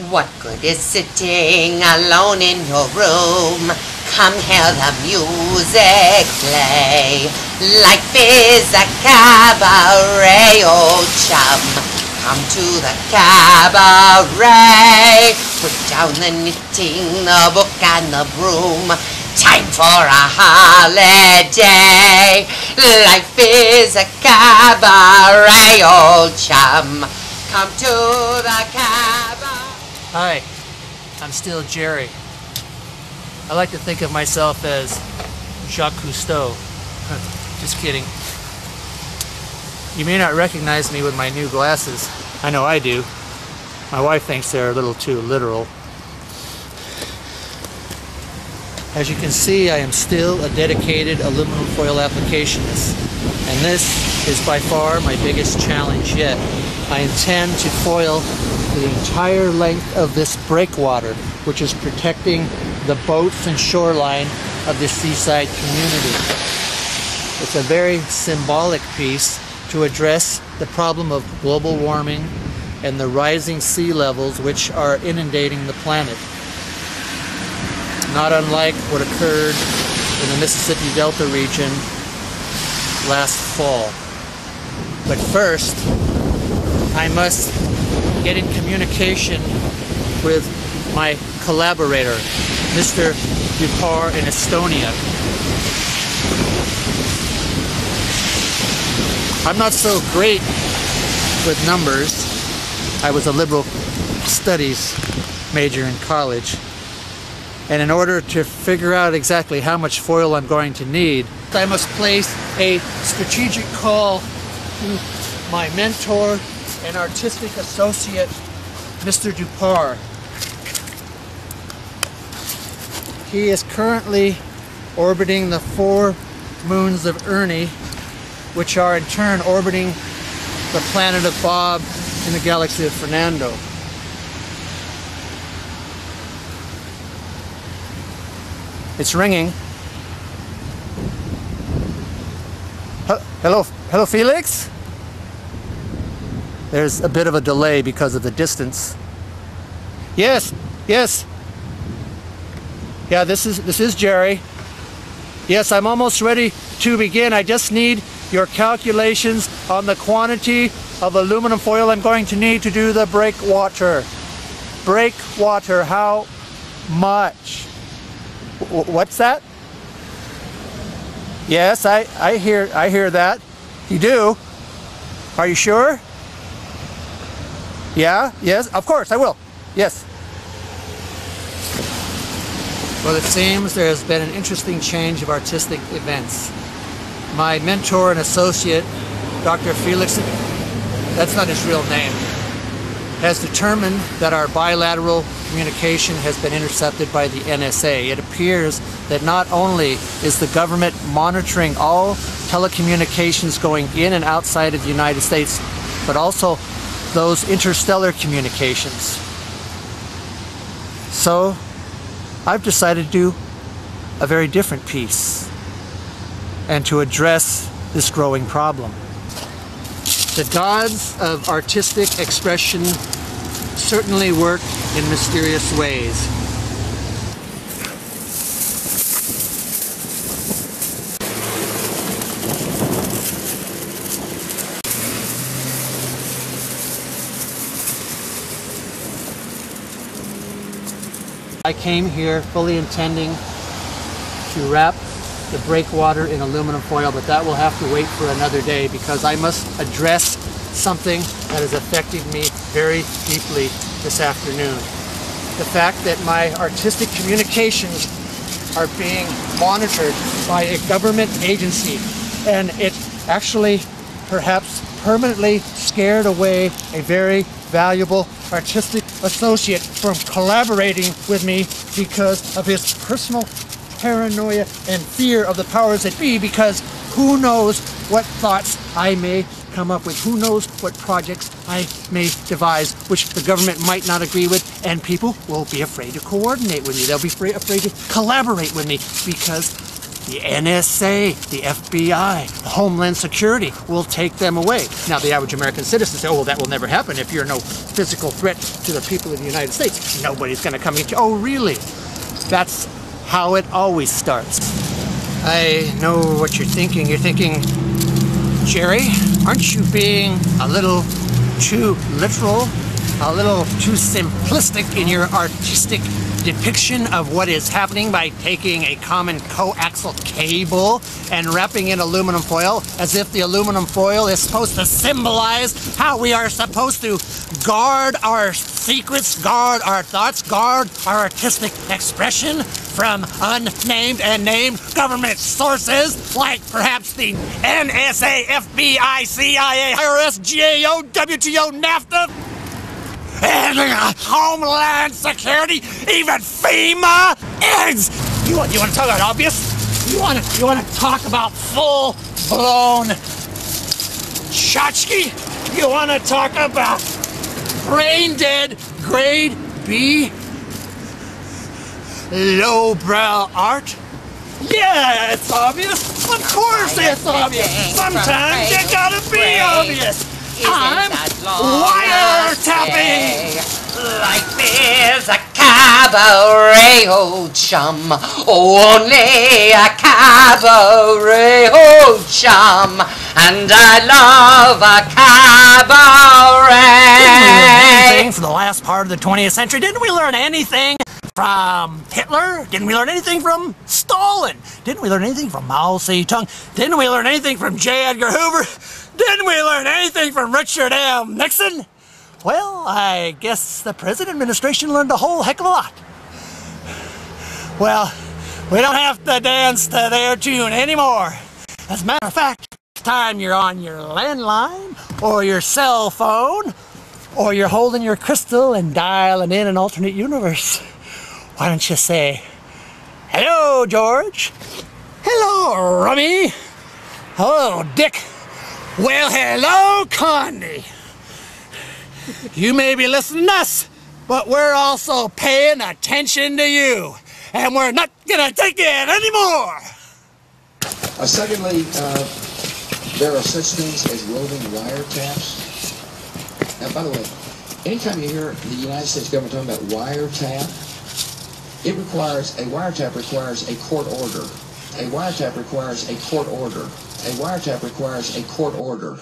What good is sitting alone in your room? Come hear the music play. Life is a cabaret, old chum. Come to the cabaret. Put down the knitting, the book and the broom. Time for a holiday. Life is a cabaret, old chum. Come to the cabaret. Hi, I'm still Jerry. I like to think of myself as Jacques Cousteau. Just kidding. You may not recognize me with my new glasses. I know I do. My wife thinks they're a little too literal. As you can see, I am still a dedicated aluminum foil applicationist, and this is by far my biggest challenge yet. I intend to foil the entire length of this breakwater, which is protecting the boats and shoreline of the seaside community. It's a very symbolic piece to address the problem of global warming and the rising sea levels which are inundating the planet. Not unlike what occurred in the Mississippi Delta region last fall. But first, I must get in communication with my collaborator, Mr. Dupar in Estonia. I'm not so great with numbers. I was a liberal studies major in college. And in order to figure out exactly how much foil I'm going to need, I must place a strategic call to my mentor and artistic associate, Mr. Dupar. He is currently orbiting the 4 moons of Ernie, which are in turn orbiting the planet of Bob in the galaxy of Fernando. It's ringing. Hello, Felix? There's a bit of a delay because of the distance. Yes. Yeah, this is Jerry. Yes, I'm almost ready to begin. I just need your calculations on the quantity of aluminum foil I'm going to need to do the breakwater. Breakwater, how much? What's that? Yes, I hear that. You do? Are you sure? Yeah, yes, of course I will. Yes. Well, it seems there has been an interesting change of artistic events. My mentor and associate, Dr. Felix, that's not his real name, has determined that our bilateral communication has been intercepted by the NSA. It appears that not only is the government monitoring all telecommunications going in and outside of the United States, but also those interstellar communications. So I've decided to do a very different piece and to address this growing problem. The gods of artistic expression certainly work in mysterious ways. I came here fully intending to wrap the breakwater in aluminum foil, but that will have to wait for another day because I must address something that is affecting me very deeply this afternoon. The fact that my artistic communications are being monitored by a government agency, and it actually perhaps permanently scared away a very valuable artistic associate from collaborating with me because of his personal paranoia and fear of the powers that be, because who knows what thoughts I may come up with, who knows what projects I may devise which the government might not agree with, and people will be afraid to coordinate with me. They'll be afraid to collaborate with me because the NSA, the FBI, Homeland Security will take them away. Now, the average American citizen says, oh, well, that will never happen if you're no physical threat to the people of the United States. Nobody's going to come get you. Oh, really? That's how it always starts. I know what you're thinking. You're thinking, Jerry, aren't you being a little too literal, a little too simplistic in your artistic depiction of what is happening by taking a common coaxial cable and wrapping in aluminum foil as if the aluminum foil is supposed to symbolize how we are supposed to guard our secrets, guard our thoughts, guard our artistic expression from unnamed and named government sources like perhaps the NSA, FBI, CIA, IRS, GAO, WTO, NAFTA, and Homeland Security, even FEMA. And you want to talk about obvious? You want to talk about full-blown tchotchke? You want to talk about brain-dead grade B lowbrow art? Yeah, it's obvious. Of course it's obvious. Sometimes you gotta be obvious. I'm wiretapping. Life is a cabaret, old chum. Only a cabaret, old chum. And I love a cabaret. Didn't we learn anything from the last part of the 20th century? Didn't we learn anything from Hitler? Didn't we learn anything from Stalin? Didn't we learn anything from Mao Zedong? Didn't we learn anything from J. Edgar Hoover? Didn't we learn anything from Richard M. Nixon? Well, I guess the present administration learned a whole heck of a lot. Well, we don't have to dance to their tune anymore. As a matter of fact, next time you're on your landline or your cell phone or you're holding your crystal and dialing in an alternate universe, why don't you say, hello, George. Hello, Rummy. Hello, Dick. Well, hello, Connie. You may be listening to us, but we're also paying attention to you. And we're not going to take it anymore. Secondly, there are such things as roving wiretaps. Now, by the way, anytime you hear the United States government talking about wiretap, a wiretap requires a court order. A wiretap requires a court order. A wiretap requires a court order.